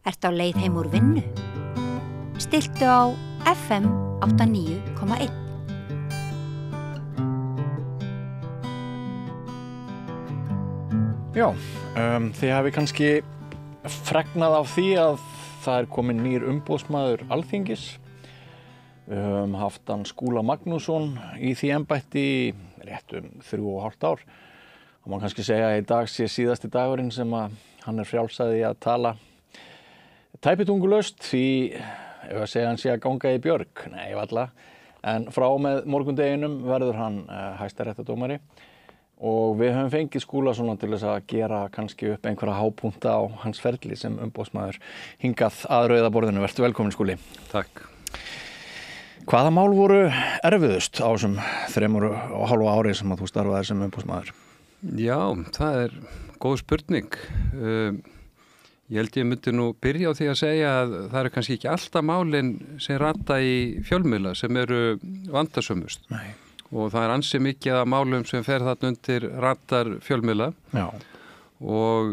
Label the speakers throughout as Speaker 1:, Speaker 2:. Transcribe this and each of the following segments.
Speaker 1: Ertu á leið heim úr vinnu? Stilltu á FM 89,1.
Speaker 2: Já, þið hafi kannski fregnað af því að það komin nýr umboðsmaður Alþingis. Við höfum haft hann Skúla Magnússon í því embætti rétt 3,5 ár. Og má kannski segja að í dag sé síðasti dagurinn sem að hann frjálsaði að tala tæpitungulaust því ef að segja hann sé að ganga í björg. Nei, varla. En frá með morgundeginum verður hann hæstaréttardómari. Og við höfum fengið Skúla svona til þess að gera kannski upp einhverja hápunta á hans ferli sem umboðsmaður hingað að rauða borðinu. Vertu velkomin, Skúli.
Speaker 3: Takk.
Speaker 2: Hvaða mál voru erfiðust á þessum 3,5 ári sem að þú starfaðir sem umboðsmaður?
Speaker 3: Já, það góð spurning. Ég held ég myndi nú byrja á því að segja að það eru kannski ekki alltaf málin sem rata í fjölmiðla sem eru vandasömust.
Speaker 2: Nei.
Speaker 3: Og það ansi mikið af málum sem fer þarna undir radar fjölmiðla.
Speaker 2: Já.
Speaker 3: Og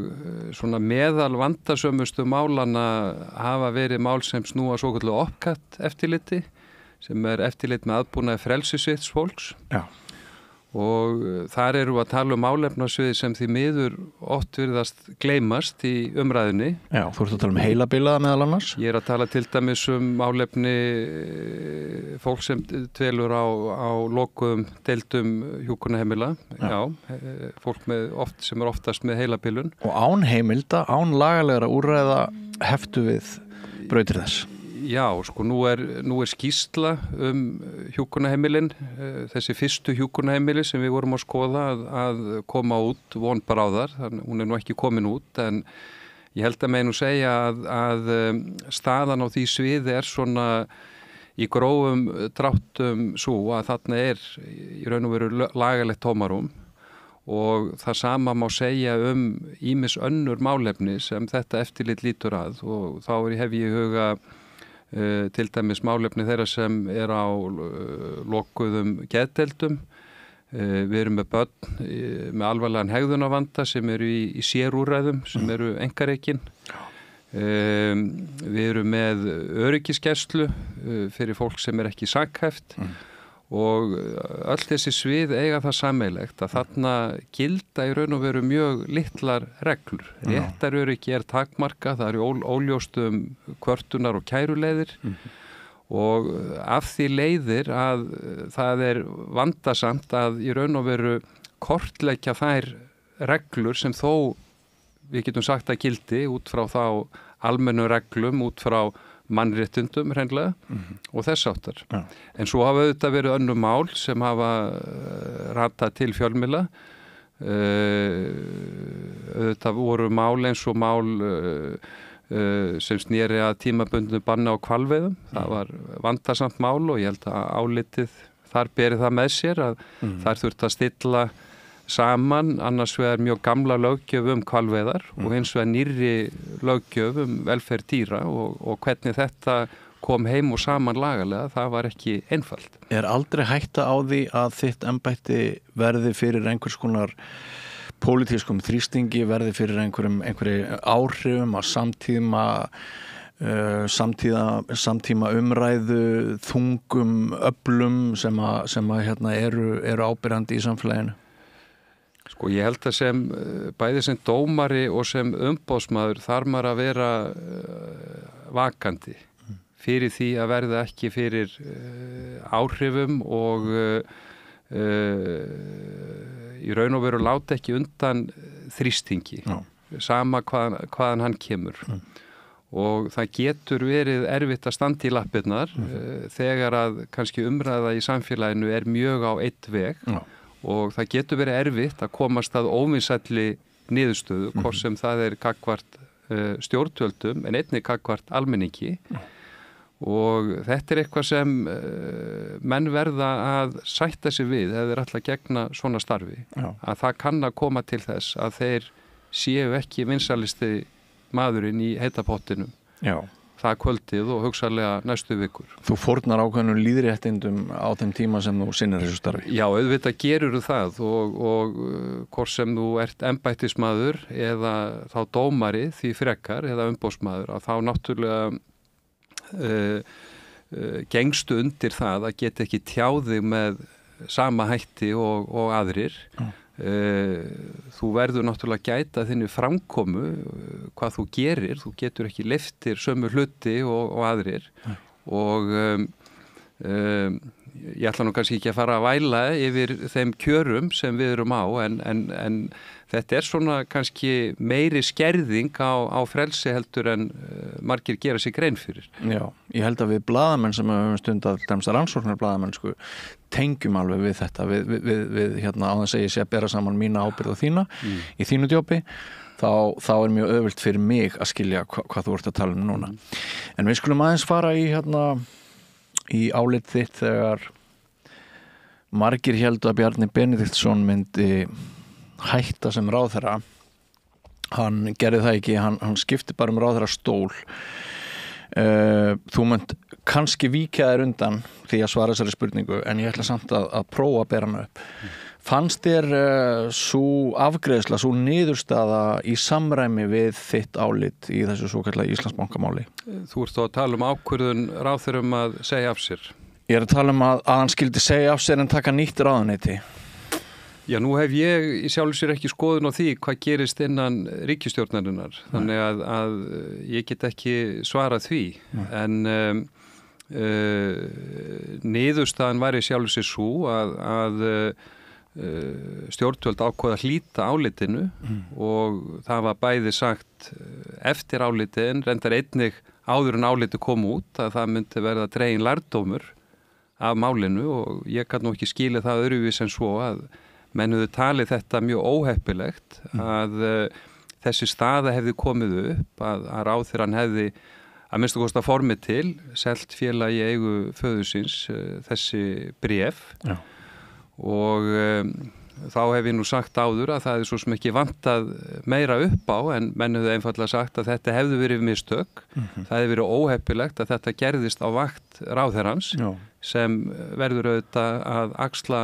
Speaker 3: svona meðal vandasömustu málana hafa verið mál sem snúa svoköldu OPCAT eftirliti, sem eftirlit með aðbúnaði frelsissvits fólks.
Speaker 2: Já.
Speaker 3: Og þar eru að tala málefnasviði sem því miður oft virðast gleymast í umræðunni.
Speaker 2: Já, þú ert að tala heilabilaða meðal annars?
Speaker 3: Ég að tala til dæmis málefni fólk sem dvelur á lokuðum deildum hjúkrunarheimila. Já, fólk sem oftast með heilabilun.
Speaker 2: Og án heimilda, án lagalegra úrræða heftu við brautir þess?
Speaker 3: Já, sko, nú er skýrsla hjúkrunarheimilin, þessi fyrstu hjúkrunarheimili sem við vorum að skoða að koma út von bráðar, þannig hún nú ekki komin út, en ég held að nú segja að staðan á því sviði svona í grófum dráttum svo að þarna í raun og veru lagalegt tómarúm og það sama má segja ýmis önnur málefni sem þetta eftirlit lítur að og þá hef ég í huga til dæmis málefni þeirra sem á lokuðum geðdeildum. Við erum með börn með alvarlegan hegðunarvanda sem eru í sérúrræðum sem eru einkarekin. Við erum með öryggisgæslu fyrir fólk sem ekki sakhæft og öll þessi svið eiga það sameiginlegt að þarna gilda í raun og veru mjög litlar reglur. Réttaröryggi takmarkað, það eru óljóstum kvörtunar og kæruleiðir og af því leiðir að það vandasamt að í raun og veru kortleggja þær reglur sem þó við getum sagt að gildi út frá þá almennu reglum, út frá mannréttindum hreinlega og þess áttar.
Speaker 2: Ja.
Speaker 3: En svo hafa auðvitað verið önnur mál sem hafa ratað til fjölmiðla. Auðvitað voru mál eins og mál sem sneri að tímabundnu banna á hvalveiðum. Það var vandasamt mál og ég held að álitið þar beri það með sér að þar þurfti að stilla saman annars vegar mjög gamla löggjöf hvalveiðar og hins vegar nýrri löggjöf velferð dýra og hvernig þetta kom heim og saman lagalega, það var ekki einfalt.
Speaker 2: Aldrei hætta á því að þitt embætti verði fyrir einhvers konar pólitískum þrýstingi, verði fyrir einhverju áhrifum að samtíma umræðu, þungum öflum sem eru ábyrjandi í samfélaginu?
Speaker 3: Sko ég held að sem bæði sem dómari og sem umboðsmaður þarf maður að vera vakandi fyrir því að verða ekki fyrir áhrifum og í raun og veru láta ekki undan þrýstingi, sama hvaðan hann kemur. Og það getur verið erfitt að standa í lappirnar þegar að kannski umræða í samfélaginu mjög á einn veg. Og það getur verið erfitt að komast að óvinsælli niðurstöðu, hvort sem það gagnvart stjórnvöldum en einnig gagnvart almenningi. Og þetta eitthvað sem menn verða að sætta sig við ef þeir ætla að gegna svona starfi. Já. Að það kann að koma til þess að þeir séu ekki vinsælisti maðurinn í heita pottinum.
Speaker 2: Já.
Speaker 3: það kvöldið og hugsanlega næstu vikur.
Speaker 2: Þú fórnar ákveðnum líðréttindum á þeim tíma sem þú sinnir þessu starfi?
Speaker 3: Já, auðvitað gerur það og hvort sem þú ert embættismaður eða þá dómari því frekar eða umboðsmaður að þá náttúrulega gengstu undir það að geta ekki tjáðið með sama hætti og aðrir. Þú verður náttúrulega gæta þinni framkomu hvað þú gerir, þú getur ekki leyftir sömu hluti og aðrir og ég ætla nú kannski ekki að fara að væla yfir þeim kjörum sem við erum á en þetta svona kannski meiri skerðing á frelsi heldur en margir gera sig grein fyrir.
Speaker 2: Já, ég held að við blaðamenn sem höfum stundað rannsóknar blaðamenn tengjum alveg við þetta við á þess að ég sé að bera saman mína ábyrgð og þína í þínu djópi þá er mjög öðvöld fyrir mig að skilja hvað þú ert að tala núna. En við skulum aðeins fara í álit þitt þegar margir héldu að Bjarni Benediktsson myndi hætta sem ráðherra. Hann gerði það ekki, hann skipti bara ráðherra stól. Þú munt kannski víkja þér undan því að svara þessari spurningu en ég ætla samt að prófa að bera hana upp. Fannst þér sú afgreiðsla, sú niðurstaða í samræmi við þitt álit í þessu svokallaða Íslandsbankamáli?
Speaker 3: Þú ert þá að tala ákvörðun ráðherrum að segja af sér?
Speaker 2: Ég er að tala að hann skildi segja af sér en taka nýtt ráðuneyti.
Speaker 3: Já, nú hef ég í sjálfu sér ekki skoðun á því hvað gerist innan ríkisstjórnarinnar, þannig að ég get ekki svarað því, en niðurstaðan var í sjálfu sér sú að stjórnvöld ákvað að hlíta álitinu og það var bæði sagt eftir álitin, reyndar einnig áður en áliti kom út að það myndi verða dregin lærdómur af málinu og ég kann nú ekki skilja það öðruvís en svo að menn höfðu talið þetta mjög óheppilegt að þessi staða hefði komið upp að ráðherrann hefði að minnstu kosta formi til selt félagi í eigu föðursins þessi bréf og þá hef ég nú sagt áður að það svo sem ekki vantað meira upp á en menn höfðu einfallega sagt að þetta hefði verið mistök, það hefði verið óheppilegt að þetta gerðist á vakt ráðherrans sem verður auðvitað að axla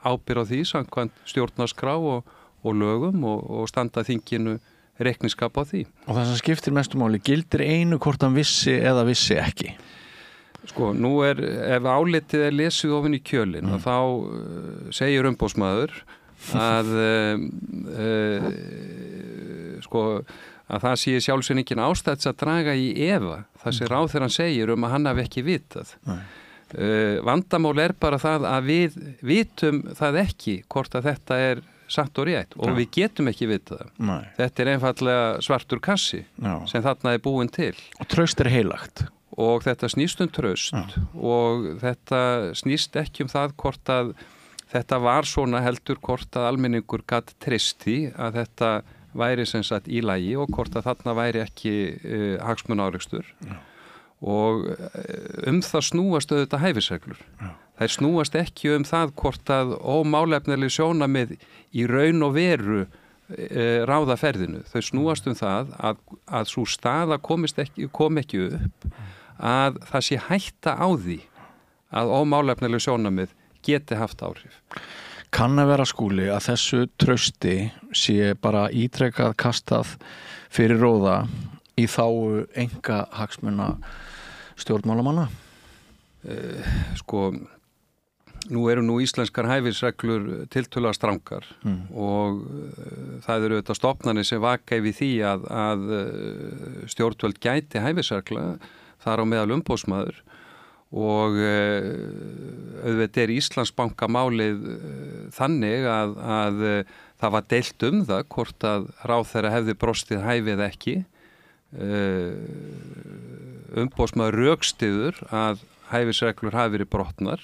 Speaker 3: ábyrgð á því samkvæmt stjórnarskrá og lögum og standa þinginu reikningsskap á því.
Speaker 2: Og það sem skiptir mestu máli, gildir einu hvort hann vissi eða vissi ekki?
Speaker 3: Sko, nú ef álitið lesið ofan í kjölinn og þá segir umboðsmaður að að það sé sjálfsögn ástæðs að draga í efa það sem ráðherrann segir að hann hafi ekki vitað. Vandamál bara það að við vitum það ekki hvort að þetta satt og rétt og við getum ekki vitað það. Þetta einfallega svartur kassi sem þarna búin til.
Speaker 2: Og traust heilagt.
Speaker 3: Og þetta snýst traust og þetta snýst ekki það hvort að þetta var svona heldur hvort að almenningur gat treyst því að þetta væri sem sagt í lagi og hvort að þarna væri ekki hagsmunaárekstur. Og það snúast auðvitað hæfisreglur. Þær snúast ekki það hvort að ómálefnileg sjónarmið í raun og veru ráða ferðinu. Þau snúast það að sú staða kom ekki upp að það sé hætta á því að ómálefnileg sjónarmið geti haft áhrif.
Speaker 2: Kann að vera Skúli að þessu trausti sé bara ítrekað kastað fyrir róða í þágu enga hagsmuna stjórnmálamanna?
Speaker 3: Sko, nú eru íslenskar hæfisreglur tiltölulega strangar og það eru auðvitað stofnanir sem vaka yfir því að stjórnvöld gæti hæfisregla þar á meðal umboðsmaður og auðvitað Íslandsbankamálið þannig að það var deilt það hvort að ráðherra hefði brostið hæfið ekki. Umboðsmaður rökstyður að hæfisreglur hafi verið brotnar.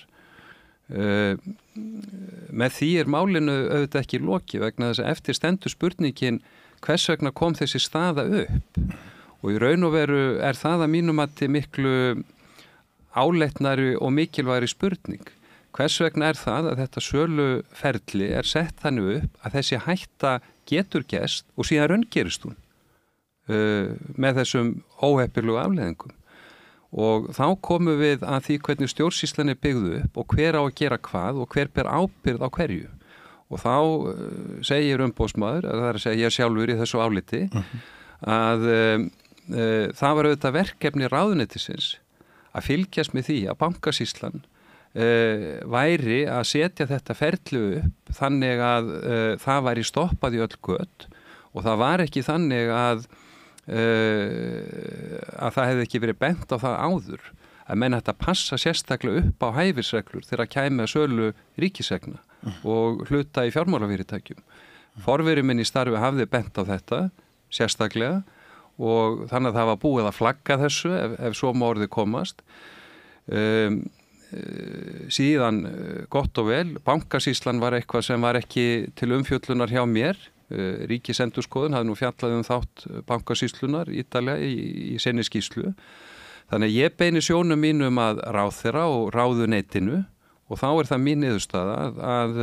Speaker 3: Með því málinu auðvitað ekki lokið vegna þess að eftir stendur spurningin hvers vegna kom þessi staða upp og í raun og veru það að mínum mati miklu áleitnari og mikilvægri spurning. Hvers vegna það að þetta söluferli sett þannig upp að þessi hætta getur gerst og síðan raungerist hún með þessum óheppilegu afleiðingum. og þá komum við að því hvernig stjórnsýslan byggðu upp og hver á að gera hvað og hver ber ábyrgð á hverju. Og þá segir umboðsmaður, það að segja ég sjálfur í þessu áliti, að það var auðvitað verkefni ráðuneytisins að fylgjast með því að Bankasýslan væri að setja þetta ferli upp þannig að það væri stoppað í öll göt og það var ekki þannig að það hefði ekki verið bent á það áður að menn hægt að passa sérstaklega upp á hæfisreglur þegar kæmi að sölu ríkisegna og hluta í fjármálafyrirtækjum. Forveri minn í starfi hafði bent á þetta sérstaklega og þannig að það var búið að flagga þessu ef svo má orðið komast. Síðan gott og vel, Bankasýslan var eitthvað sem var ekki til umfjöllunar hjá mér. Ríkisendurskoðun hafði nú fjallað þátt Bankasýslunar ítarlega í sinni skýrslu. Þannig að ég beini sjónum mínum að ráðherra og ráðuneytinu og þá það mín niðurstaða að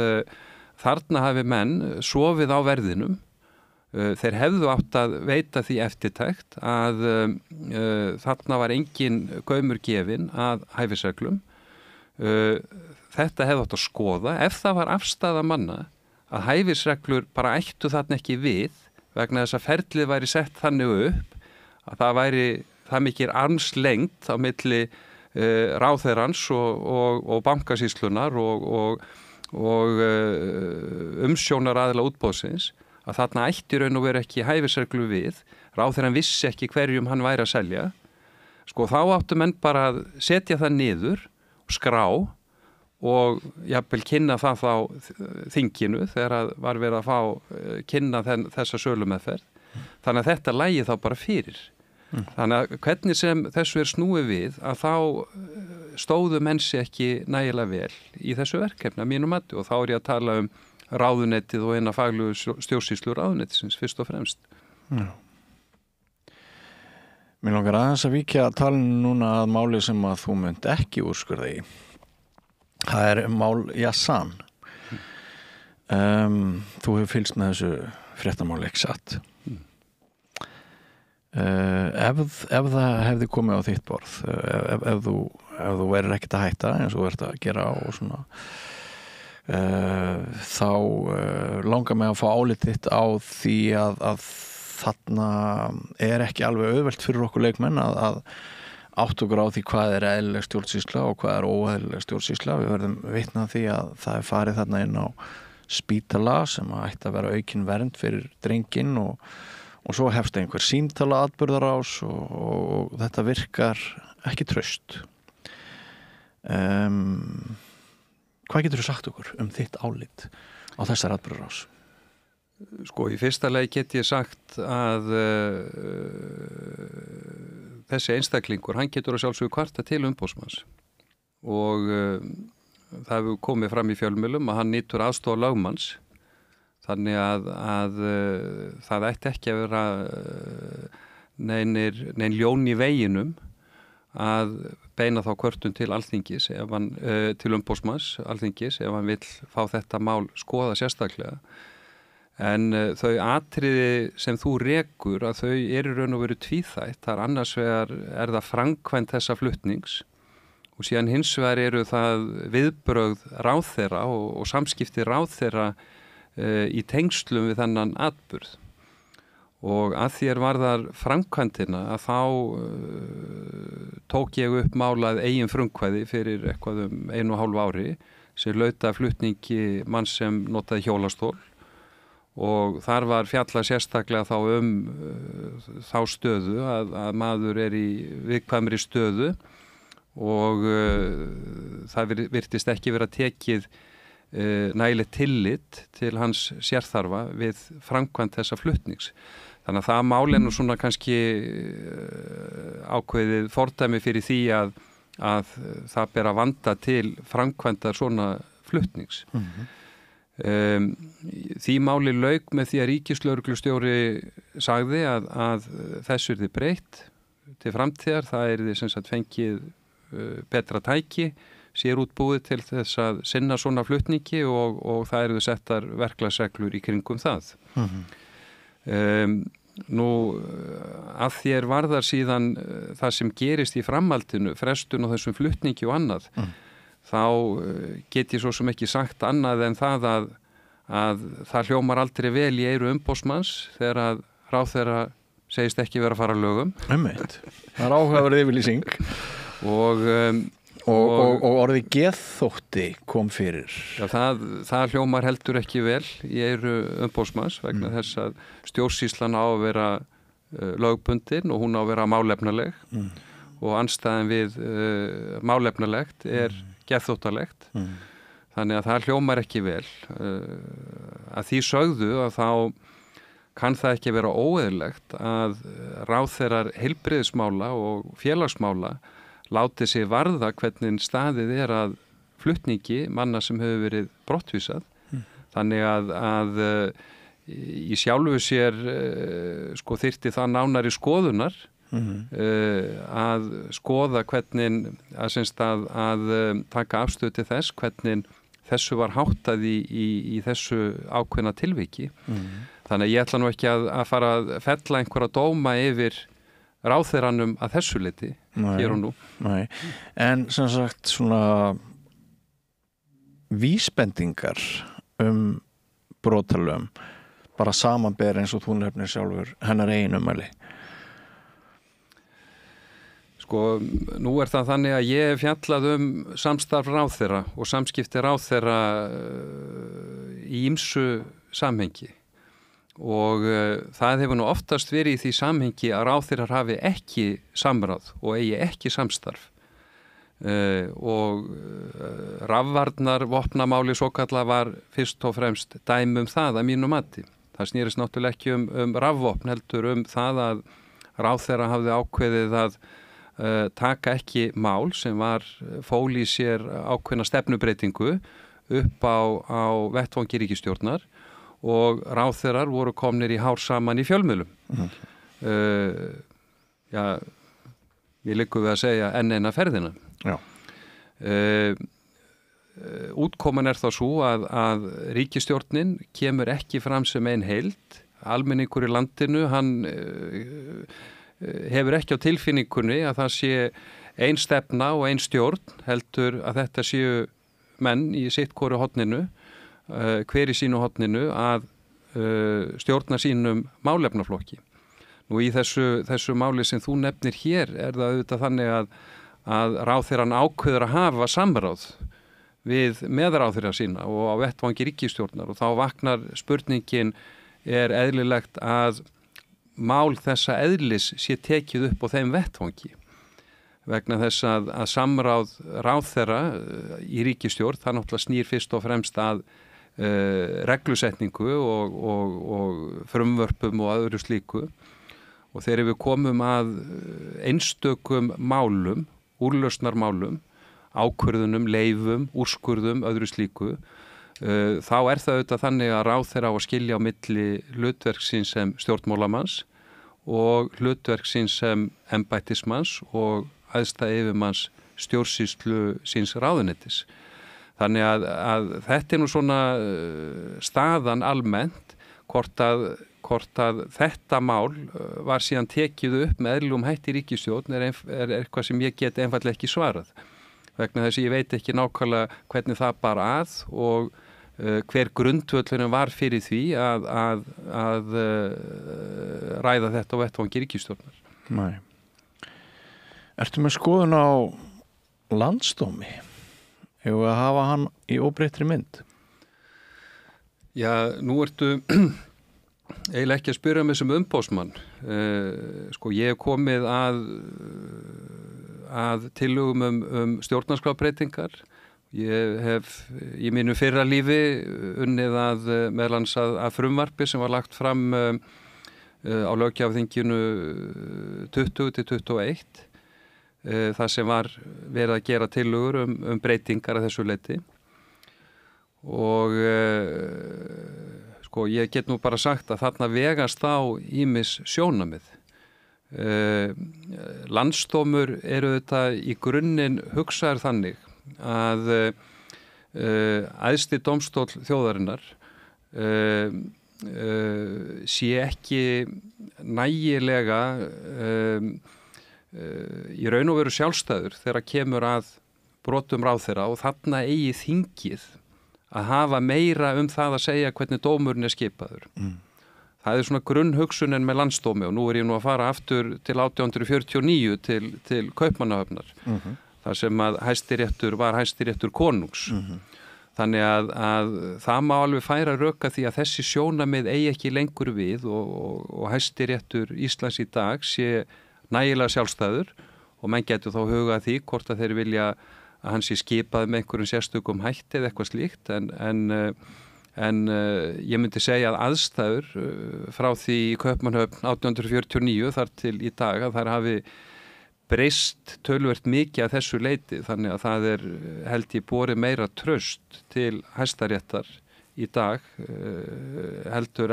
Speaker 3: þarna hafi menn sofið á verðinum. Þeir hefðu átt að veita því eftirtækt að þarna var engin gaumur gefinn að hæfisreglum. Þetta hefðu átt að skoða ef það var afstaða manna að hæfisreglur bara ættu þarna ekki við vegna þess að ferlið væri sett þannig upp að það væri það mikil armslengd á milli ráðherrans og Bankasýslunar og umsjónaraðila útboðsins að þarna ætti raun og veru ekki hæfisreglu við, ráðherrann vissi ekki hverjum hann væri að selja. Sko þá áttu menn bara að setja það niður, skrá og jafnvel kynna það þá þinginu þegar var verið að fá kynna þessa sölumeðferð. Þannig að þetta lægi þá bara fyrir. Þannig að hvernig sem þessu snúið við að þá stóðu mennsi ekki nægilega vel í þessu verkefni að mínu mati og þá ég að tala ráðunettið og eina faglegu stjórnsýslu ráðunettisins fyrst og fremst.
Speaker 2: Já. Mér langar aðeins að víkja að tala núna að máli sem að þú munt ekki úrskurða í. Það mál Yazan. Þú hefur fylgst með þessu fréttamáli ekki satt. Ef það hefði komið á þitt borð, ef þú verður ekkert að hætta eins og þú ert að gera og svona þá langar mig að fá álitið þitt á því að þarna ekki alveg auðvelt fyrir okkur leikmenn að átt okkur á því hvað eðlileg stjórnsýsla og hvað óeðlileg stjórnsýsla. Við verðum vitna því að það farið þarna inn á spítala sem ætti að vera aukin vernd fyrir drenginn og svo hefst einhver símtala atburðarás og þetta virkar ekki traust. Hvað getur þú sagt okkur þitt álit á þessar atburðarás?
Speaker 3: Sko, í fyrsta lagi get ég sagt að þessi einstaklingur, hann getur að sjálfsögðu kvarta til umboðsmanns og það hefur komið fram í fjölmiðlum að hann nýtur aðstoð lögmanns þannig að það ætti ekki að vera nein ljón í veginum að beina þá kvörtun til Alþingis til umboðsmanns Alþingis ef hann vill fá þetta mál skoða sérstaklega. En þau atriði sem þú rekur að þau raun og veru tvíþætt. Það annars vegar það framkvæmd þessa flutnings og síðan hins vegar það viðbrögð ráðherra og samskipti ráðherra í tengslum við þennan atburð. Og að því varðar framkvæmdina að þá tók ég upp málað eigin frumkvæði fyrir eitthvað 1,5 ári sem lauta flutningi mann sem notaði hjólastól og þar var fjallað sérstaklega þá þá stöðu að maður í viðkvæmri stöðu og það virtist ekki vera tekið nægilegt tillit til hans sérþarfa við framkvæmd þessa flutnings. Þannig að það mál nú svona kannski ákveðið fordæmi fyrir því að það ber að vanda til framkvæmdar svona flutnings. Því máli lauk með því að ríkislögreglustjóri sagði að þessu yrði breytt til framtíðar. Það yrði sem sagt fengið betra tæki, sérútbúið til þess að sinna svona flutningi og það yrðu settar verklagsreglur í kringum það. Nú, að þér varðar síðan það sem gerist í framhaldinu, frestun og þessum flutningi og annað, þá get ég svo sem ekki sagt annað en það að það hljómar aldrei vel í eyru umboðsmanns þegar að ráðherra segist ekki vera að fara lögum.
Speaker 2: Einmitt. Það áhugaverð yfirlýsing. Og orðið geðþótti kom fyrir.
Speaker 3: Já, það hljómar heldur ekki vel í eyru umboðsmanns vegna þess að stjórnsýslan á að vera lögbundin og hún á að vera málefnaleg og andstæðan við málefnalegt geðþóttalegt. Þannig að það hljómar ekki vel. Að því sögðu að þá kann það ekki vera óeðlilegt að ráðherrar heilbrigðismála og félagsmála láti sig varða hvernig staðið að flutningi manna sem hefur verið brottvísað. Þannig að í sjálfu sér þyrfti það nánari skoðunar að skoða hvernig að taka afstöðu til þess hvernig þessu var háttað í þessu ákveðna tilviki. Þannig að ég ætla nú ekki að fara að fella einhverja dóma yfir ráðherranum að þessu leyti hér og nú.
Speaker 2: Nei. En sem sagt svona vísbendingar brotalögum bara samanber eins og þú nefnir sjálfur hennar eigin ummæli.
Speaker 3: Nú það þannig að ég hef fjallað samstarf ráðherra og samskipti ráðherra í ýmsu samhengi og það hefur nú oftast verið í því samhengi að ráðherrar hafi ekki samráð og eigi ekki samstarf og rafvarnar vopnamáli svokalla var fyrst og fremst dæmi það að mínu mati. Það snýrist náttúrulega ekki rafvopn heldur það að ráðherra hafði ákveðið að taka ekki mál sem fól í sér ákveðna stefnubreitingu upp á vettvangi ríkisstjórnar og ráðherrar voru komnir í hár saman í fjölmiðlum. Við liggur við að segja enn eina ferðina.
Speaker 2: Já.
Speaker 3: Útkoman þá svo að ríkisstjórnin kemur ekki fram sem ein heild. Almenningur í landinu, hann hefur ekki á tilfinningunni að það sé ein stefna og ein stjórn, heldur að þetta séu menn í sitt hvoru horninu, hver í sínu horninu að stjórna sínum málefnaflokki. Nú í þessu máli sem þú nefnir hér það auðvitað þannig að ráðherrann ákveður að hafa samráð við meðráðherra sína og á vettvangi ríkisstjórnar og þá vaknar spurningin eðlilegt að mál þessa eðlis sé tekið upp á þeim vettvangi vegna þess að samráð ráðherra í ríkisstjórn það náttúrulega snýr fyrst og fremst að reglusetningu og frumvörpum og öðru slíku og þegar við komum að einstökum málum, úrlausnarmálum, ákvörðunum, leifum, úrskurðum, öðru slíku þá það auðvitað þannig að ráðherra á að skilja á milli hlutverksins sem stjórnmálamanns og hlutverksins sem embættismanns og æðsta yfirmanns stjórnsýslu síns ráðuneytis. Þannig að þetta nú svona staðan almennt hvort að þetta mál var síðan tekið upp með eðlilegum hætti í ríkisstjórn eitthvað sem ég get einfaldlega ekki svarað vegna þess að ég veit ekki nákvæmlega hvernig það bar að og hver grundvöllurinn var fyrir því að ræða þetta á vettvangi ríkisstjórnar.
Speaker 2: Nei. Ertu með skoðun á landsdómi? Hefur að hafa hann í óbreyttri mynd?
Speaker 3: Já, nú ertu eiginlega ekki að spyrja mig sem umboðsmann. Ég hef komið að tillögum stjórnarskrárbreytingar. Ég hef í mínu fyrra lífi unnið meðlans að frumvarpi sem var lagt fram á löggjafarþinginu 20-21 það sem var verið að gera tillögur breytingar að þessu leyti og ég get nú bara sagt að þarna vegast á ýmis sjónarmið. Landsdómur þetta í grunninn hugsaður þannig að æðsti dómstóll þjóðarinnar sé ekki nægilega í raun og veru sjálfstæður þegar kemur að brotum ráðherra og þarna eigi þingið að hafa meira það að segja hvernig dómurinn skipaður. Það svona grunnhugsunin með landsdómi og nú ég nú að fara aftur til 1849 til Kaupmannahöfnar, þar sem að Hæstiréttur var Hæstiréttur konungs. Þannig að það má alveg færa röka því að þessi sjónamið eigi ekki lengur við og Hæstiréttur Íslands í dag sé nægilega sjálfstæður og menn getur þá hugað því hvort að þeir vilja að hann sé skipað með einhverjum sérstökum hætti eða eitthvað slíkt en ég myndi segja að aðstæður frá því í Kaupmannahöfn 1849 þar til í dag að þær hafi breyst töluvert mikið að þessu leyti þannig að það held ég borið meira traust til Hæstaréttar í dag heldur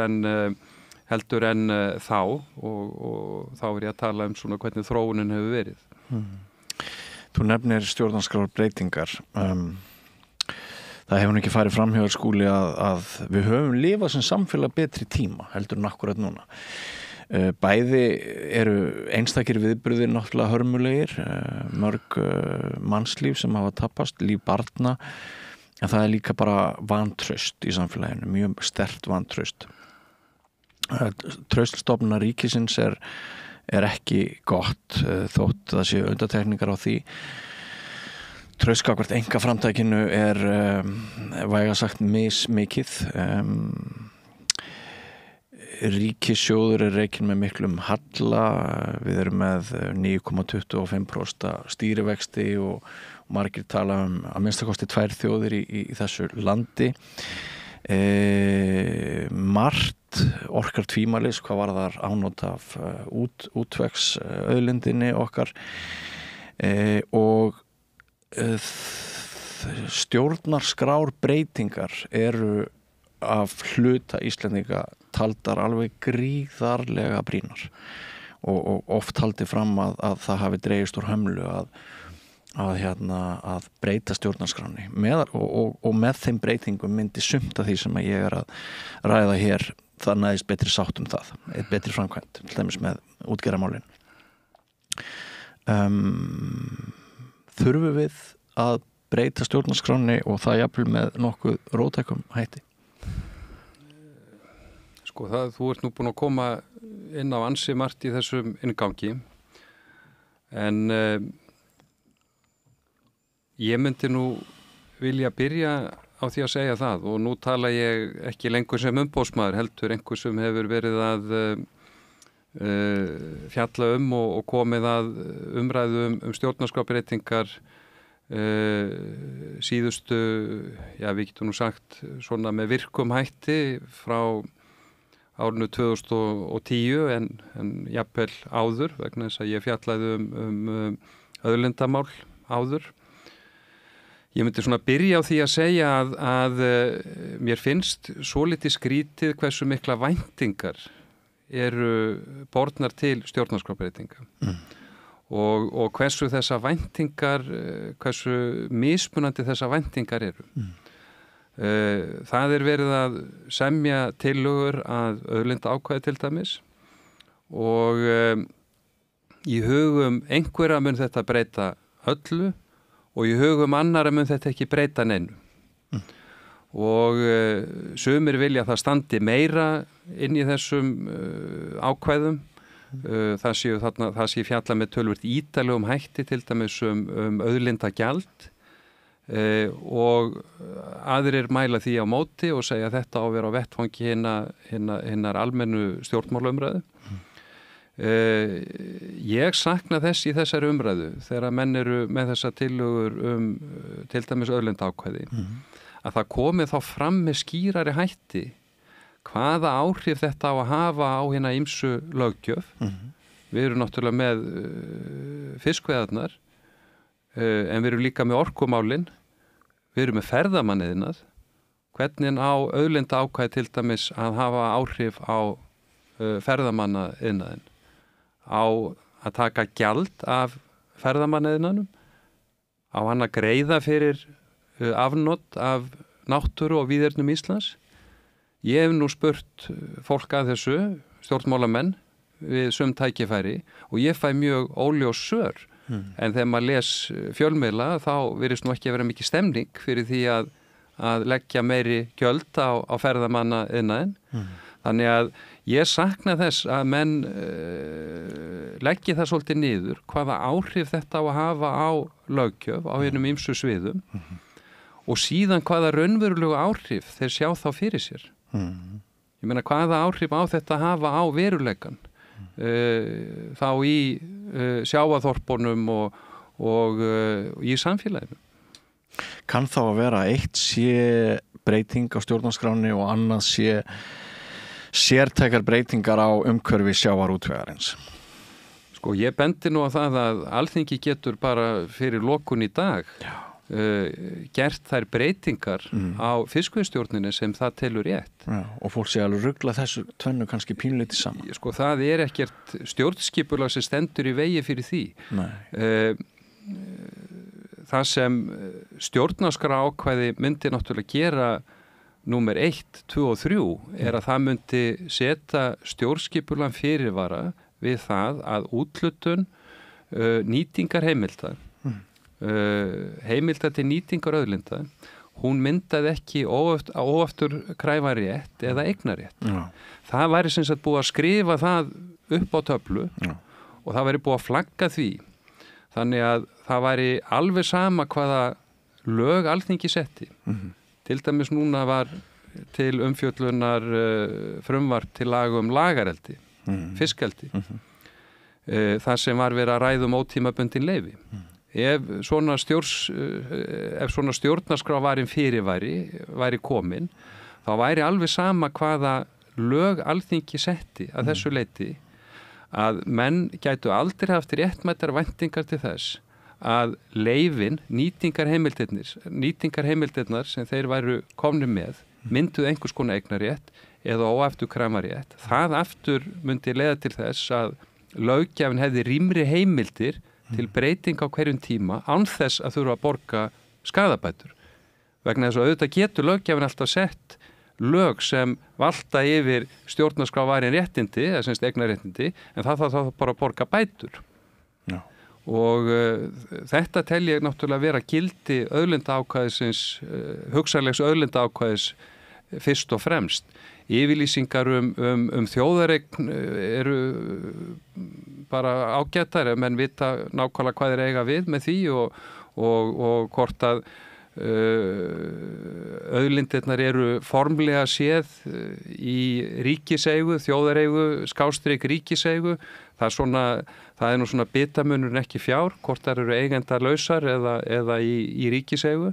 Speaker 3: en þá og þá ég að tala svona hvernig þróunin hefur verið.
Speaker 2: Þú nefnir stjórnarskrárbreytingar. Það hefur ekki farið fram hjá Skúli að við höfum lifað sem samfélag betri tíma heldur en akkurat núna. Bæði eru einstakir viðburðir náttúrulega hörmulegir, mörg mannslíf sem hafa tapast, líf barna, en það líka bara vantraust í samfélaginu, mjög sterkt vantraust. Trauststofnunar ríkisins er ekki gott þótt það séu undantekningar á því. Traust gagnvart einkaframtakinu væga sagt mismikið. Ríkissjóður rekinn með miklum halla, við erum með 9,25% stýrivexti og margir tala að minnstakosti 2 þjóðir í þessu landi. Margt orkar tvímælis hvað varðar ánót af útvegsauðlindinni okkar og stjórnarskrárbreytingar eru af hluta Íslendinga taldar alveg gríðarlega brýnar og oft haldið fram að það hafi dregist úr hömlu að breyta stjórnarskránni og með þeim breytingum myndi sumt af því sem ég að ræða hér það næðist betri sátt það, betri framkvæmt, til dæmis með útgerðarmálin. Þurfum við að breyta stjórnarskránni og það jafnvel með nokkuð róttækum hætti?
Speaker 3: Sko þú ert nú búin að koma inn á ansi margt í þessum inngangi en ég myndi nú vilja byrja á því að segja það og nú tala ég ekki lengur sem umboðsmaður heldur einhver sem hefur verið að fjalla og komið að umræðu stjórnarskrárbreytingar síðustu, við getum nú sagt svona með virkum hætti frá árinu 2010 en jafnvel áður vegna þess að ég fjallaði auðlindamál áður. Ég myndi svona byrja á því að segja að mér finnst svolítið skrítið hversu mikla væntingar eru bornar til stjórnarskrárbreytinga og hversu þessa væntingar, hversu mismunandi þessa væntingar eru. Það verið að semja tillögur að auðlindaákvæði til dæmis og í hugum einhverja mun þetta breyta öllu og í hugum annara mun þetta ekki breyta neinu. Og sumir vilja það standi meira inn í þessum ákvæðum. Það sé fjalla með töluvert ítarlegum hætti til dæmis auðlindagjald og aðrir mæla því á móti og segja að þetta á að vera á vettfangi hinnar almennu stjórnmálaumræðu. Ég sakna þess í þessari umræðu þegar menn eru með þessa tillögur til dæmis auðlindaákvæði að það komið þá fram með skýrari hætti hvaða áhrif þetta á að hafa á hina ýmsu löggjöf. Við erum náttúrulega með fiskveiðarnar en við erum líka með orkumálin, við erum með ferðamanniðnað, hvernig á auðlindaákvæði til dæmis að hafa áhrif á ferðamanniðnaðinn, á að taka gjald af ferðamanniðnaðnum, á hann að greiða fyrir afnot af náttúru og víðernum Íslands. Ég hef nú spurt fólk að þessu, stjórnmálamenn, við sum tækifæri og ég fæ mjög óljós svör. En þegar maður les fjölmiðla þá virðist nú ekki að vera mikið stemning fyrir því að leggja meiri gjöld á ferðamanna iðnaðinn. Þannig að ég sakna þess að menn leggji það svolítið niður hvaða áhrif þetta á að hafa á löggjöf á hinum ýmsu sviðum og síðan hvaða raunverulegu áhrif þeir sjá þá fyrir sér. Ég meina hvaða áhrif á þetta hafa á veruleikan þá í sjávarþorpunum og í samfélaginu.
Speaker 2: Kann þá að vera eitt sé breyting á stjórnarskráni og annað sé sértækar breytingar á umhverfi sjávarútvegarins?
Speaker 3: Sko, ég bendi nú á það að Alþingi getur bara fyrir lokun í dag gert þær breytingar á fiskveiðistjórninni sem það telur rétt.
Speaker 2: Já, og fólk sé alveg rugla þessu tvennu kannski pínleiti saman.
Speaker 3: Sko, það ekkert stjórnskipulag sem stendur í vegi fyrir því. Það sem stjórnarskrá ákvæði myndi náttúrulega gera númer 1, 2 og 3 að það myndi setja stjórnskipulag fyrirvara við það að úthlutun nýtingar heimilda heimilda til nýtingar auðlinda, hún myndaði ekki óaftur kræfa rétt eða eignarétt. Það væri sem sagt búið að skrifa það upp á töflu og það væri búið að flagga því. Þannig að það væri alveg sama hvaða lög Alþingi setti. Til dæmis núna var til umfjöllunar frumvarp til laga lagareldi, fiskeldi. Það sem var verið að ræða ótímabundin leyfi. Ef svona stjórnarskrá varin væri komin, þá væri alveg sama hvaða lög Alþingi setti að þessu leyti að menn gætu aldrei haft réttmætar væntingar til þess að leyfin, nýtingar heimildirnar sem þeir væru komnir með, mynduð einhvers konar eignarétt eða óaftur kræmarétt. Það aftur myndi leiða til þess að löggjafinn hefði rýmri heimildir til breyting á hverjum tíma án þess að þurfa að borga skaðabætur. Vegna þess að auðvitað getur löggjafinn alltaf sett lög sem valta yfir stjórnarskrárvarin réttindi, eða semst eignaréttindi, en það þarf bara að borga bætur. Já. Og þetta tel ég náttúrulega vera gildi auðlindaákvæðisins, hugsanlegs auðlindaákvæðis fyrst og fremst. Yfirlýsingar þjóðareign eru bara ágætar, menn vita nákvæmlega hvað þeir eiga við með því og hvort að auðlindirnar eru formlega séð í ríkiseigu, þjóðareigu, / ríkiseigu. Það er nú svona bitamunur ekki fjár, hvort þær eru eigendalausar eða í ríkiseigu.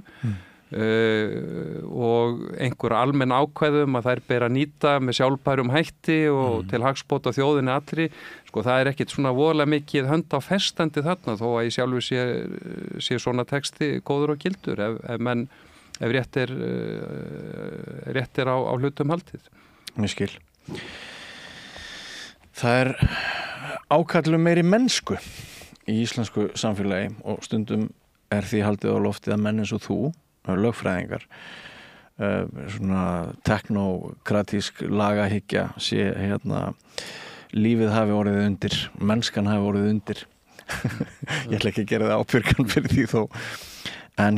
Speaker 3: Og einhver almenn ákvæðum að þær ber að nýta með sjálfbærum hætti og til hagsbóta þjóðinni allri. Sko, það er ekkit svona voðalega mikið hönd á festandi þarna, þó að í sjálfu sé svona texti góður og gildur ef rétt er á hlutum haldið.
Speaker 2: Ég skil. Það er ákallum meiri mennsku í íslensku samfélagi og stundum er því haldið á loftið að menn eins og þú, lögfræðingar, svona teknokratísk lagahyggja sé lífið hafi orðið undir, mennskan hafi orðið undir. Ég ætla ekki að gera það ábyrgan fyrir því þó. En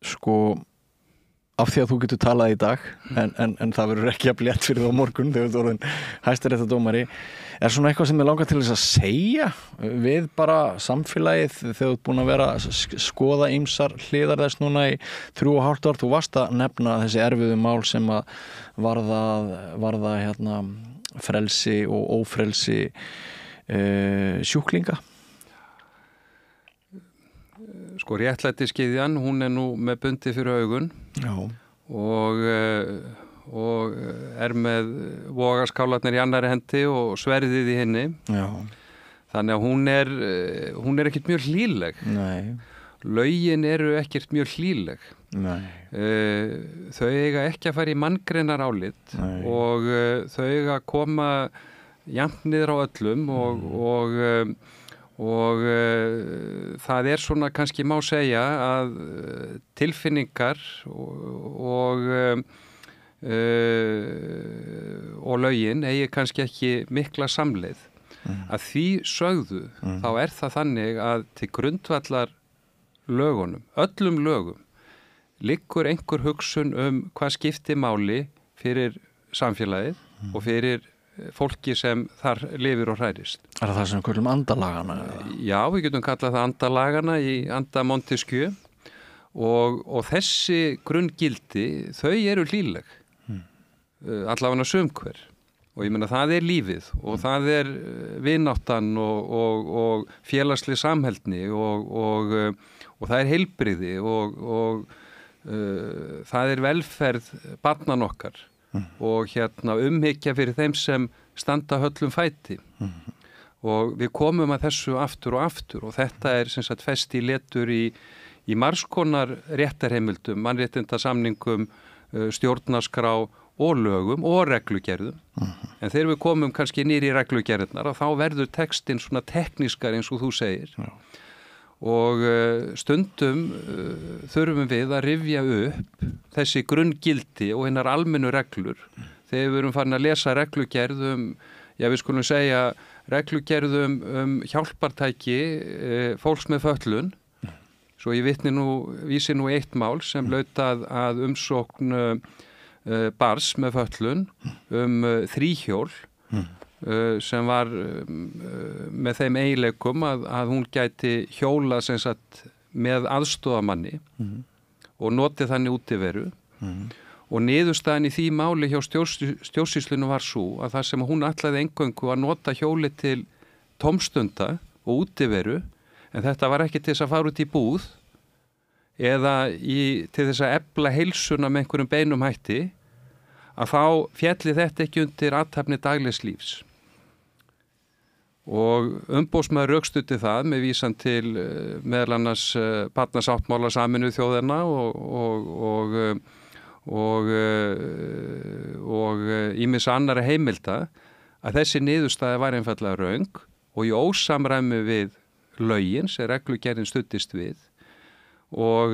Speaker 2: sko, af því að þú getur talað í dag, en það verður ekki að blétt fyrir þá morgun þegar þú orðin hæstaréttardómari, er svona eitthvað sem þið langar til þess að segja við bara samfélagið þegar þú ert búin að vera að skoða ýmsar hliðar þess núna í 3,5 ár? Þú varst að nefna þessi erfiðu mál sem að varða frelsi og ófrelsi sjúklinga.
Speaker 3: Sko, réttlætisgyðjan, hún er nú með bundi fyrir augun. Já. Og er með vogaskálarnir í annari hendi og sverðið í hinni. Já. Þannig að hún er ekkert mjög hlýleg. Nei. Lögin eru ekkert mjög hlýleg. Nei. Þau eiga ekki að fara í manngreinar álit. Nei. Og þau eiga að koma jafnt niður á öllum og það svona kannski má segja að tilfinningar og lögin eigi kannski ekki mikla samleið. Að því sögðu þá það þannig að til grundvallar lögunum, öllum lögum, liggur einhver hugsun hvað skiptir máli fyrir samfélagið og fyrir fólki sem þar lifir og hræðist.
Speaker 2: Það sem við kallum andalagana?
Speaker 3: Já, við getum kallað það andalagana í anda Montesquieu og þessi grunngildi, þau eru hlýleg, allavega sumhver. Og ég meina það lífið og það vináttan og félagsleg samheldni og það heilbrigði og það velferð barnan okkar og umhyggja fyrir þeim sem standa höllum fæti og við komum að þessu aftur og þetta sem sagt fest í letur í margskonar réttarheimildum, mannréttindasamningum, stjórnarskrá og lögum og reglugerðum en þegar við komum kannski niður í reglugerðirnar þá verður textinn svona teknískar eins og þú segir og stundum þurfum við að rifja upp þessi grunngildi og hinnar almennu reglur þegar við erum farin að lesa reglugerðum, við skulum segja reglugerðum hjálpartæki fólks með fötlun. Svo ég vísi nú eitt mál sem laut að umsókn barns með fötlun þríhjól sem var með þeim eiginleikum að hún gæti hjóla sem sagt með aðstoðamanni og notið þannig útiveru og niðurstaðan í því máli hjá stjórnsýslunum var svo að það sem hún ætlaði eingöngu að nota hjóli til tómstunda og útiveru en þetta var ekki til þess að fara út í búð eða til þess að efla heilsuna með einhverjum beinum hætti að þá félli þetta ekki undir athafni daglegs lífs. Og umboðsmaður rökstuddi það með vísan til meðal annars barnasáttmála Sameinuðu þjóðanna og ýmis annarra heimilda að þessi niðurstaða var einfaldlega röng og í ósamræmi við lögin sem reglugerðin studdist við og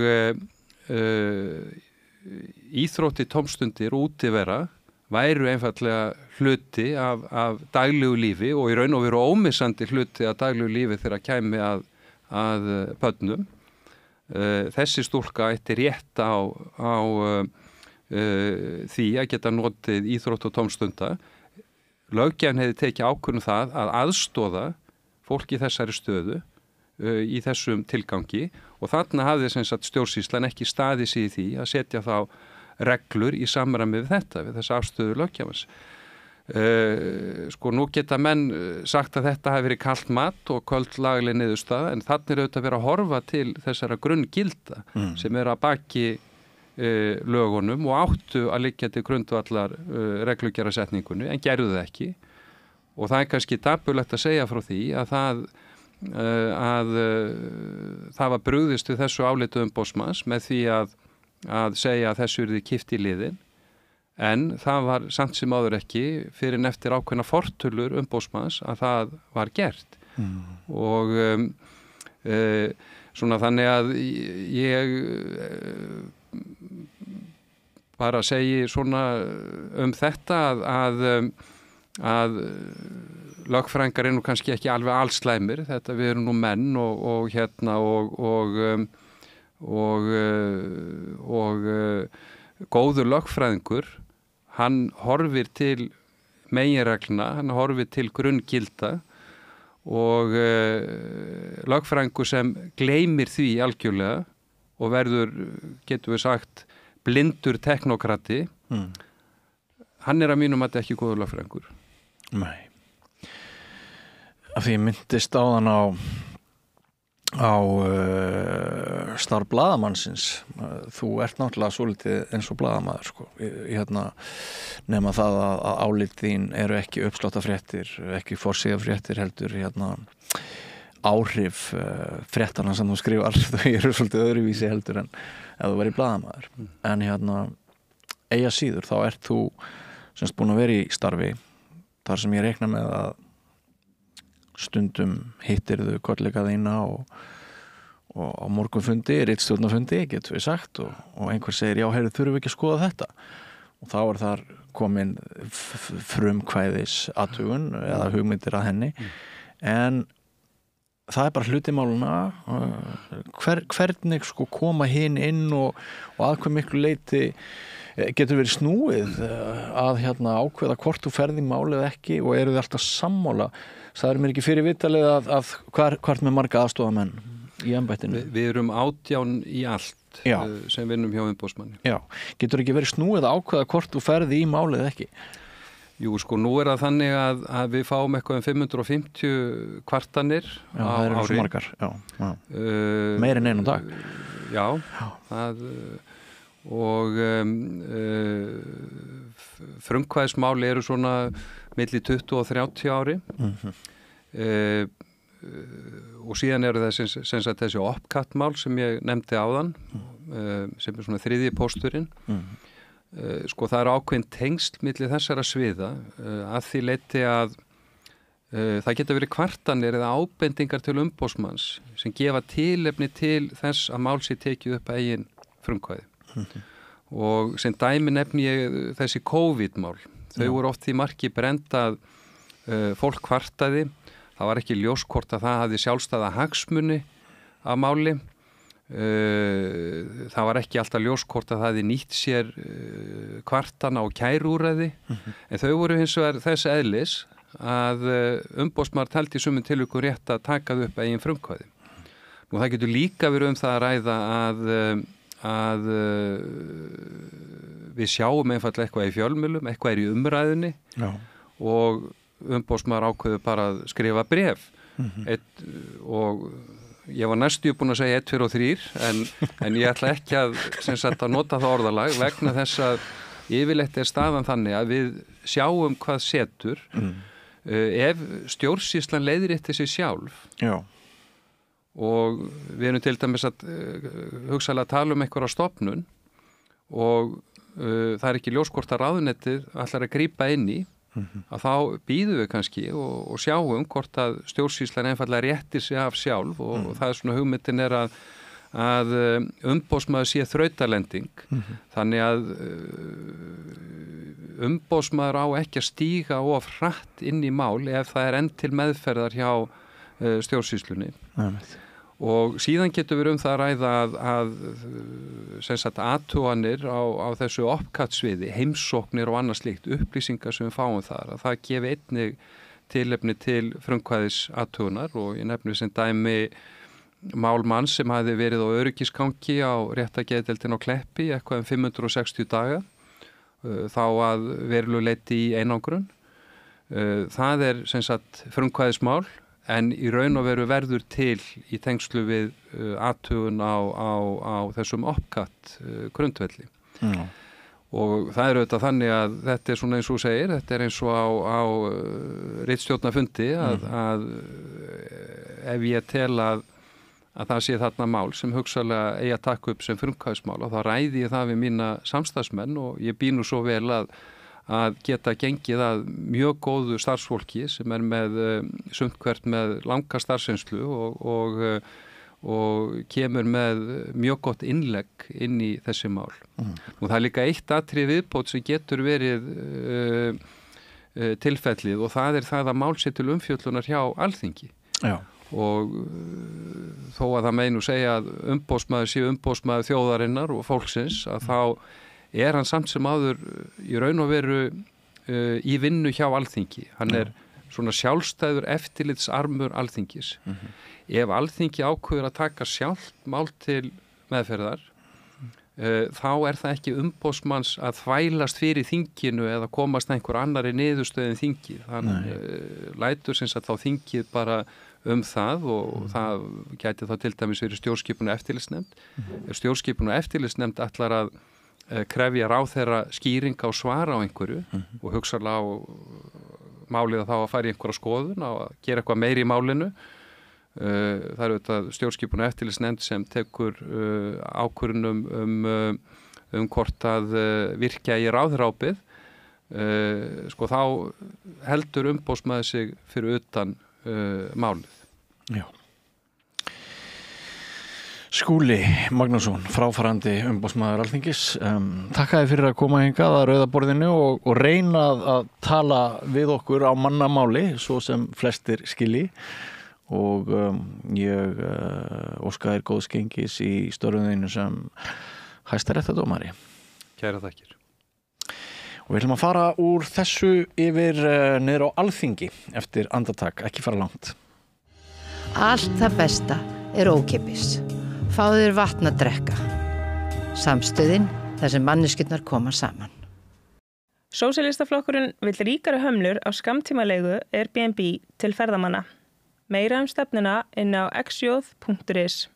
Speaker 3: íþrótti, tómstundir og útivera væru einfallega hluti af daglegu lífi og í raun og veru ómissandi hluti af daglegu lífi þegar kæmi að börnum. Þessi stúlka ætti rétt á því að geta notið íþrótt og tómstunda. Löggjafinn hefði tekið ákvörðun það að aðstoða fólk í þessari stöðu í þessum tilgangi og þarna hafði sem sagt stjórnsýslan ekki staðið sig í því að setja þá reglur í samræmi við þetta, við þessa afstöðu löggjafans. Nú geta menn sagt að þetta hafi verið kalt mat og köld lagaleg niðurstaða en þannig auðvitað verið að horfa til þessara grunngilda sem að baki lögunum og áttu að liggja til grundvallar reglugerðarsetningunni en gerðu það ekki og það kannski dapurlegt að segja frá því að það var brugðist við þessu álitu umboðsmanns með því að segja að þessu yrði kippt í liðin en það var samt sem áður ekki fyrir en eftir ákveðna fortölur umboðsmanns að það var gert og svona þannig að ég bara segi svona þetta að lögfræðingar nú kannski ekki alveg allslæmir þetta við erum nú menn og góður lögfræðingur hann horfir til meginreglna, hann horfir til grunngilda og lögfræðingur sem gleymir því algjörlega og verður, getum við sagt, blindur teknokrati hann að mínum að þetta ekki góður lögfræðingur.
Speaker 2: Nei. Af því ég myndist áðan á starf blaðamannsins. Þú ert náttúrulega svolítið eins og blaðamaður sko. Nema það að álit þín eru ekki uppsláttafréttir, ekki forsíðafréttir heldur áhrif fréttana sem þú skrifar, þau eru svolítið öðruvísi heldur en ef þú verið blaðamaður. En eigi að síður þá ert þú semst búin að vera í starfi þar sem ég reikna með að stundum hittirðu kollega þína og á morgunfundi, ritstjórnarfundi, getur við sagt og einhver segir, já, heyrðu, þurfum við ekki að skoða þetta og þá þar komin frumkvæðis athugun eða hugmyndir að henni en það bara hluti máluna hvernig sko koma hinn inn og að hve miklu leyti getur verið snúið að ákveða hvort þú ferð í málið ekki og eru þið alltaf sammála það mér ekki fyrir vitalið að hvert með marga aðstofamenn í embættinu
Speaker 3: Við erum 18 í allt sem vinnum hjá umboðsmanni
Speaker 2: Já, getur ekki verið snúið að ákveða hvort þú ferð í málið ekki
Speaker 3: Jú, sko, nú það þannig að við fáum eitthvað 550 kvartanir
Speaker 2: á ári. Já, það eru svo margar, já. Meir en einum dag.
Speaker 3: Já, það, og frumkvæðismáli eru svona milli 20 og 30 ári. Og síðan eru það sem sagt þessi opkattmál sem ég nefndi áðan, sem svona þriðji pósturinn. Sko það ákveðin tengsl milli þessara sviða að því leyti að það geta verið kvartanir eða ábendingar til umboðsmanns sem gefa tilefni til þess að mál sé tekið upp eigin frumkvæði og sem dæmi nefni ég þessi COVID-mál þau voru oft í marki brendað fólk kvartaði það var ekki ljóst hvort að það hafði sjálfstæða hagsmuni af máli það var ekki alltaf ljós hvort að það hefði nýtt sér kvartana og kæruúrræði en þau voru hins vegar þess eðlis að umboðsmaður taldi í sumum tilvikum rétt að taka þau upp eigin frumkvæði. Nú það getur líka verið það að ræða að við sjáum einfallega eitthvað í fjölmiðlum, eitthvað í umræðunni og umboðsmaður ákveður bara að skrifa bréf og ég var næstu búin að segja 1, 2 og 3 en ég ætla ekki að nota það orðalag vegna þess að yfirleitt staðan þannig að við sjáum hvað setur ef stjórnsýslan leiðréttir sig sjálf og við erum til dæmis að hugsanlega tala einhverja stofnun og það ekki ljós hvort að ráðunettið ætlar að grípa inn í að þá býðum við kannski og sjáum hvort að stjórnsýslan einfallega réttir sig af sjálf og það svona hugmyndin að umboðsmaður sé þrautalending þannig að umboðsmaður á ekki að stíga of hratt inn í mál ef það enn til meðferðar hjá stjórnsýslunni og síðan getur við það að ræða að sem sagt athuganir á þessu opkattsviði, heimsóknir og annað slíkt, upplýsingar sem við fáum þar, að það gefi einnig tilefni til frumkvæðis athugunar og ég nefni sem dæmi málmann sem hafi verið á öryggisgangi á réttageðdeildinni á Kleppi eitthvað 560 daga þá að verulegu leyti í einangrun. Það sem sagt frumkvæðismál en í raun og veru verður til í tengslu við athugun á þessum opkatt grundvelli. Og það auðvitað þannig að þetta svona eins og segir, þetta eins og á ritstjórnarfundi að ef ég tel að það sé þarna mál sem hugsalega eigi að taka upp sem frumkvæðismál og þá ræði ég það við mína samstarfsmenn og ég býnur svo vel að geta gengið að mjög góðu starfsfólki sem með sumt hvert með langa starfsreynslu og kemur með mjög gott innlegg inn í þessi mál. Og það líka eitt atriði viðbót sem getur verið tilfellið og það það að mál sé til umfjöllunar hjá Alþingi. Og þó að það meinu segja að umboðsmaður sé umboðsmaður þjóðarinnar og fólksins að þá hann samt sem áður í raun og veru í vinnu hjá Alþingi. Hann svona sjálfstæður eftirlitsarmur Alþingis. Ef Alþingi ákveður að taka sjálft mál til meðferðar, þá það ekki umboðsmanns að þvælast fyrir þinginu eða komast einhver annari niðurstöð en þingið. Hann lætur sem sagt þá þingið bara það og það gæti þá til dæmis verið stjórnskipun og eftirlitsnefnd. Ef stjórnskipun og eftirlitsnefnd ætlar að krefja ráðherra skýring á svara á einhverju og hugsanlega á málið að þá að fara í einhverja skoðun á að gera eitthvað meiri í málinu. Það auðvitað stjórnskipun og eftirlitsnefnd sem tekur ákvörðun hvort að virkja í ráðherraábyrgð. Sko þá heldur umboðsmaður sig fyrir utan málið.
Speaker 2: Já. Skúli Magnússon, fráfarandi umboðsmaður Alþingis, takk fyrir að koma hingað að rauðaborðinu og reyna að tala við okkur á mannamáli, svo sem flestir skilji og ég óska þér góðs gengis í störfum sem hæstaréttardómari.
Speaker 3: Kæra þakkir.
Speaker 2: Og við ætlum að fara úr þessu yfir niður á Alþingi eftir andartak, ekki fara langt.
Speaker 4: Allt það besta ókeypis. Fáðu þér vatn að drekka. Samstöðin þar sem manneskjurnar koma saman.
Speaker 5: Sósíalistaflokkurinn vill ríkari hömlur á skammtímalegu Airbnb til ferðamanna. Meira stefnuna inn á xjóð.is.